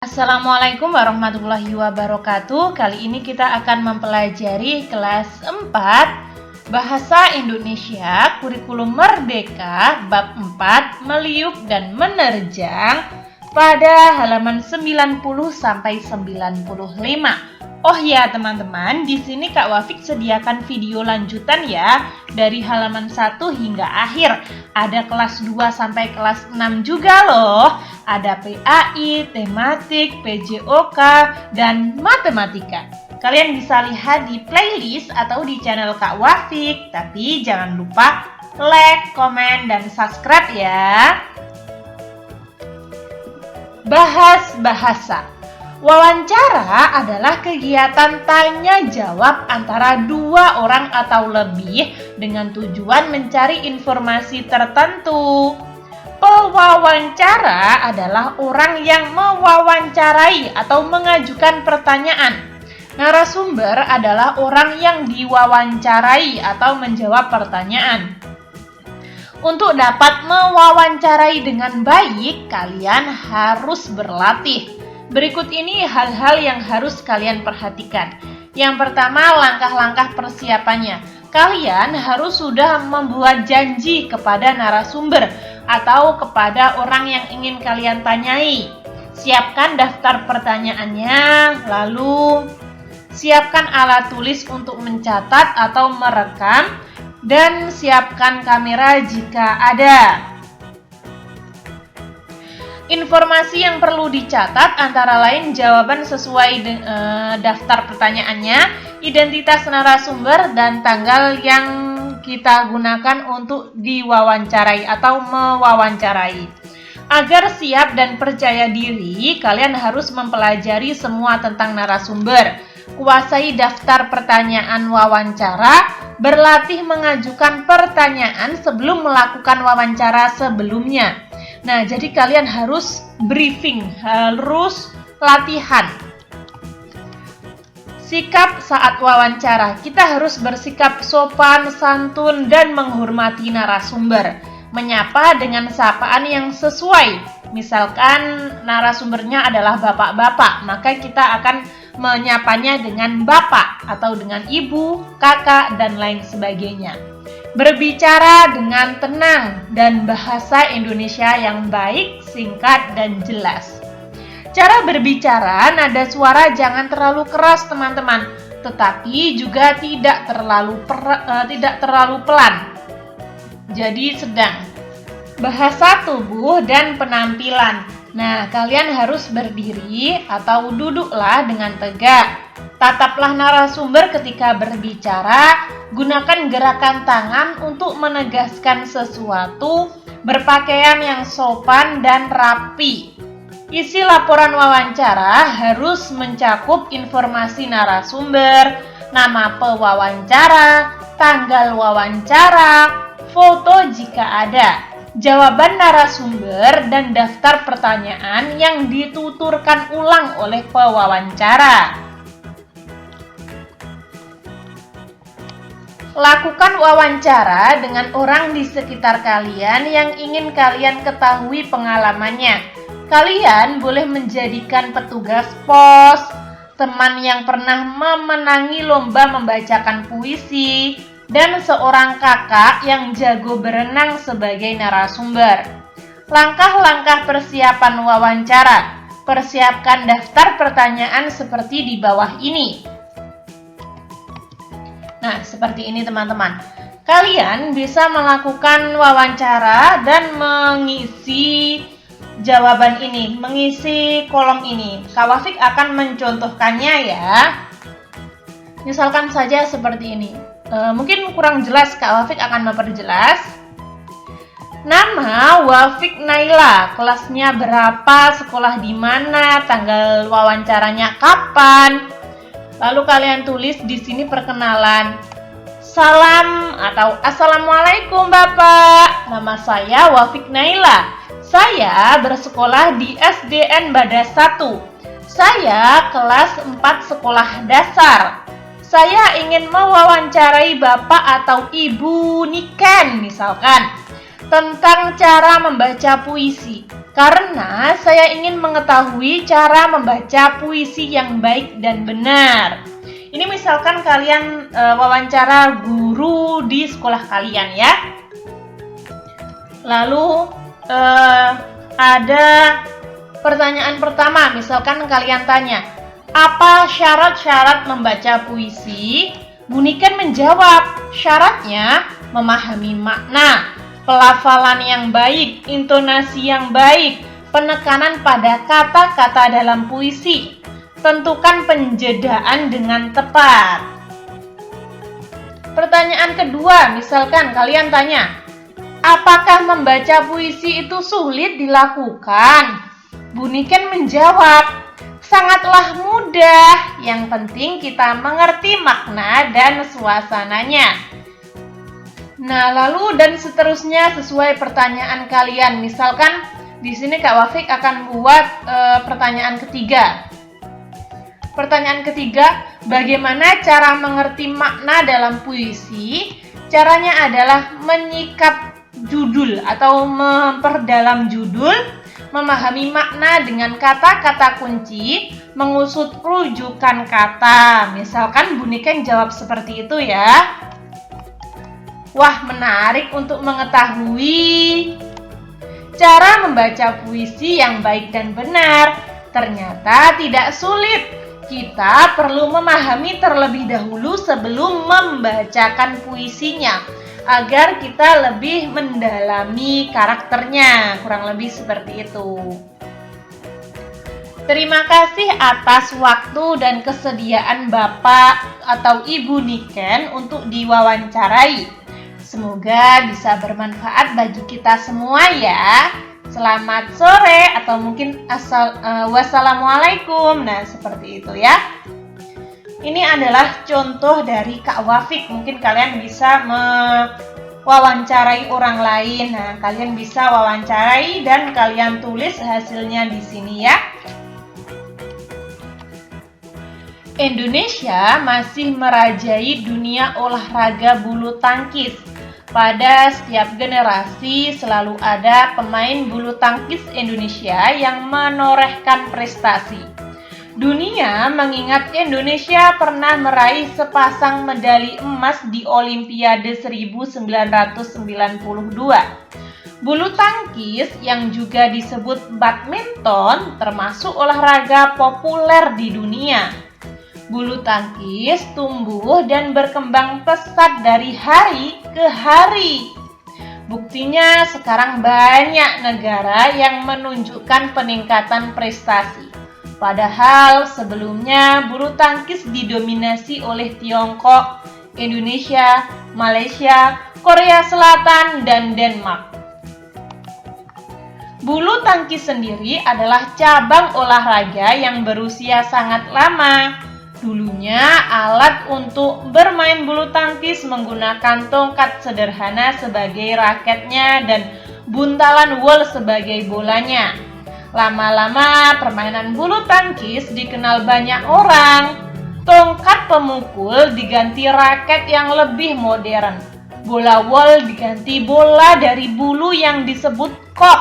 Assalamualaikum warahmatullahi wabarakatuh. Kali ini kita akan mempelajari kelas 4 Bahasa Indonesia Kurikulum Merdeka Bab 4 Meliuk dan Menerjang pada halaman 90 sampai 95. Oh ya teman-teman, di sini Kak Wafik sediakan video lanjutan ya dari halaman 1 hingga akhir. Ada kelas 2 sampai kelas 6 juga loh. Ada PAI, tematik, PJOK, dan matematika. Kalian bisa lihat di playlist atau di channel Kak Wafik. Tapi jangan lupa like, komen, dan subscribe ya. Bahas bahasa. Wawancara adalah kegiatan tanya jawab antara dua orang atau lebih dengan tujuan mencari informasi tertentu. Pewawancara adalah orang yang mewawancarai atau mengajukan pertanyaan. Narasumber adalah orang yang diwawancarai atau menjawab pertanyaan. Untuk dapat mewawancarai dengan baik, kalian harus berlatih. Berikut ini hal-hal yang harus kalian perhatikan. Yang pertama, langkah-langkah persiapannya. Kalian harus sudah membuat janji kepada narasumber atau kepada orang yang ingin kalian tanyai. Siapkan daftar pertanyaannya, lalu siapkan alat tulis untuk mencatat atau merekam, dan siapkan kamera jika ada. Informasi yang perlu dicatat antara lain jawaban sesuai daftar pertanyaannya, identitas narasumber, dan tanggal yang kita gunakan untuk diwawancarai atau mewawancarai. Agar siap dan percaya diri, kalian harus mempelajari semua tentang narasumber, kuasai daftar pertanyaan wawancara, berlatih mengajukan pertanyaan sebelum melakukan wawancara sebelumnya. Nah, jadi kalian harus briefing, harus latihan. Sikap saat wawancara. Kita harus bersikap sopan, santun, dan menghormati narasumber. Menyapa dengan sapaan yang sesuai. Misalkan narasumbernya adalah bapak-bapak, maka kita akan menyapanya dengan bapak atau dengan ibu, kakak, dan lain sebagainya. Berbicara dengan tenang dan bahasa Indonesia yang baik, singkat, dan jelas. Cara berbicara, nada suara jangan terlalu keras teman-teman, tetapi juga tidak terlalu pelan. Jadi sedang. Bahasa tubuh dan penampilan. Nah, kalian harus berdiri atau duduklah dengan tegak. Tataplah narasumber ketika berbicara, gunakan gerakan tangan untuk menegaskan sesuatu, berpakaian yang sopan dan rapi. Isi laporan wawancara harus mencakup informasi narasumber, nama pewawancara, tanggal wawancara, foto jika ada, jawaban narasumber, dan daftar pertanyaan yang dituturkan ulang oleh pewawancara. Lakukan wawancara dengan orang di sekitar kalian yang ingin kalian ketahui pengalamannya. Kalian boleh menjadikan petugas pos, teman yang pernah memenangi lomba membacakan puisi, dan seorang kakak yang jago berenang sebagai narasumber. Langkah-langkah persiapan wawancara. Persiapkan daftar pertanyaan seperti di bawah ini. Nah, seperti ini teman-teman. Kalian bisa melakukan wawancara dan mengisi jawaban ini, mengisi kolom ini. Kak Wafik akan mencontohkannya ya. Misalkan saja seperti ini. Mungkin kurang jelas, Kak Wafik akan memperjelas. Nama Wafik Naila, kelasnya berapa, sekolah di mana, tanggal wawancaranya kapan. Lalu kalian tulis di sini perkenalan. Salam atau Assalamualaikum Bapak. Nama saya Wafik Naila. Saya bersekolah di SDN Badas 1. Saya kelas 4 sekolah dasar. Saya ingin mewawancarai Bapak atau Ibu Niken misalkan tentang cara membaca puisi. Karena saya ingin mengetahui cara membaca puisi yang baik dan benar. Ini misalkan kalian wawancara guru di sekolah kalian ya. Lalu ada pertanyaan pertama, misalkan kalian tanya, apa syarat-syarat membaca puisi? Bunikan menjawab, syaratnya memahami makna, pelafalan yang baik, intonasi yang baik, penekanan pada kata-kata dalam puisi. Tentukan penjedaan dengan tepat. Pertanyaan kedua, misalkan kalian tanya, apakah membaca puisi itu sulit dilakukan? Bunikan menjawab, sangatlah mudah. Yang penting kita mengerti makna dan suasananya. Nah, lalu dan seterusnya sesuai pertanyaan kalian. Misalkan di sini Kak Wafik akan buat pertanyaan ketiga. Pertanyaan ketiga, bagaimana cara mengerti makna dalam puisi? Caranya adalah menyikap judul atau memperdalam judul, memahami makna dengan kata-kata kunci, mengusut rujukan kata. Misalkan Bunikan jawab seperti itu ya. Wah, menarik untuk mengetahui cara membaca puisi yang baik dan benar. Ternyata tidak sulit. Kita perlu memahami terlebih dahulu sebelum membacakan puisinya, agar kita lebih mendalami karakternya, kurang lebih seperti itu. Terima kasih atas waktu dan kesediaan Bapak atau Ibu Niken untuk diwawancarai. Semoga bisa bermanfaat bagi kita semua ya. Selamat sore atau mungkin wassalamualaikum. Nah, seperti itu ya. Ini adalah contoh dari Kak Wafik. Mungkin kalian bisa mewawancarai orang lain. Nah, kalian bisa wawancarai dan kalian tulis hasilnya di sini ya. Indonesia masih merajai dunia olahraga bulu tangkis. Pada setiap generasi selalu ada pemain bulu tangkis Indonesia yang menorehkan prestasi. Dunia mengingat Indonesia pernah meraih sepasang medali emas di Olimpiade 1992. Bulu tangkis yang juga disebut badminton termasuk olahraga populer di dunia. Bulu tangkis tumbuh dan berkembang pesat dari hari ke hari. Buktinya sekarang banyak negara yang menunjukkan peningkatan prestasi. Padahal sebelumnya bulu tangkis didominasi oleh Tiongkok, Indonesia, Malaysia, Korea Selatan, dan Denmark. Bulu tangkis sendiri adalah cabang olahraga yang berusia sangat lama. Dulunya alat untuk bermain bulu tangkis menggunakan tongkat sederhana sebagai raketnya dan buntalan wol sebagai bolanya. Lama-lama permainan bulu tangkis dikenal banyak orang. Tongkat pemukul diganti raket yang lebih modern. Bola wol diganti bola dari bulu yang disebut kok.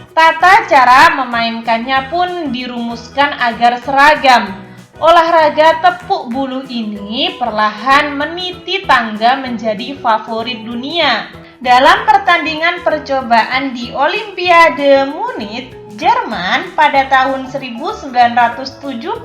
Tata cara memainkannya pun dirumuskan agar seragam. Olahraga tepuk bulu ini perlahan meniti tangga menjadi favorit dunia. Dalam pertandingan percobaan di Olimpiade Munich, Jerman pada tahun 1972,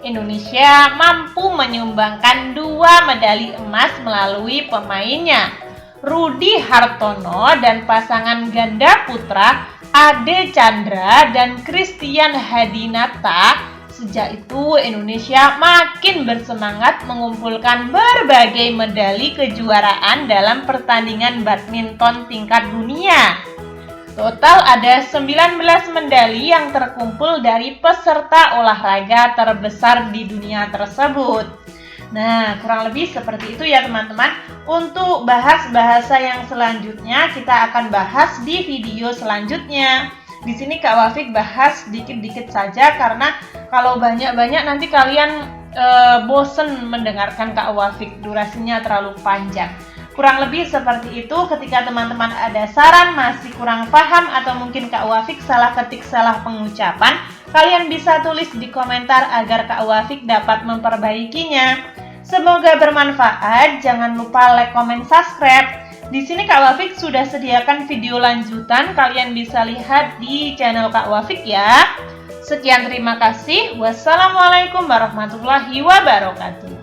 Indonesia mampu menyumbangkan 2 medali emas melalui pemainnya, Rudi Hartono dan pasangan ganda putra Ade Chandra dan Christian Hadinata. Sejak itu Indonesia makin bersemangat mengumpulkan berbagai medali kejuaraan dalam pertandingan badminton tingkat dunia. Total ada 19 medali yang terkumpul dari peserta olahraga terbesar di dunia tersebut. Nah, kurang lebih seperti itu ya teman-teman. Untuk bahas bahasa yang selanjutnya kita akan bahas di video selanjutnya. Di sini Kak Wafik bahas dikit-dikit saja karena kalau banyak-banyak nanti kalian bosen mendengarkan Kak Wafik, durasinya terlalu panjang. Kurang lebih seperti itu. Ketika teman-teman ada saran, masih kurang paham, atau mungkin Kak Wafik salah ketik, salah pengucapan, kalian bisa tulis di komentar agar Kak Wafik dapat memperbaikinya. Semoga bermanfaat. Jangan lupa like, comment, subscribe. Di sini Kak Wafik sudah sediakan video lanjutan, kalian bisa lihat di channel Kak Wafik ya. Sekian, terima kasih. Wassalamualaikum warahmatullahi wabarakatuh.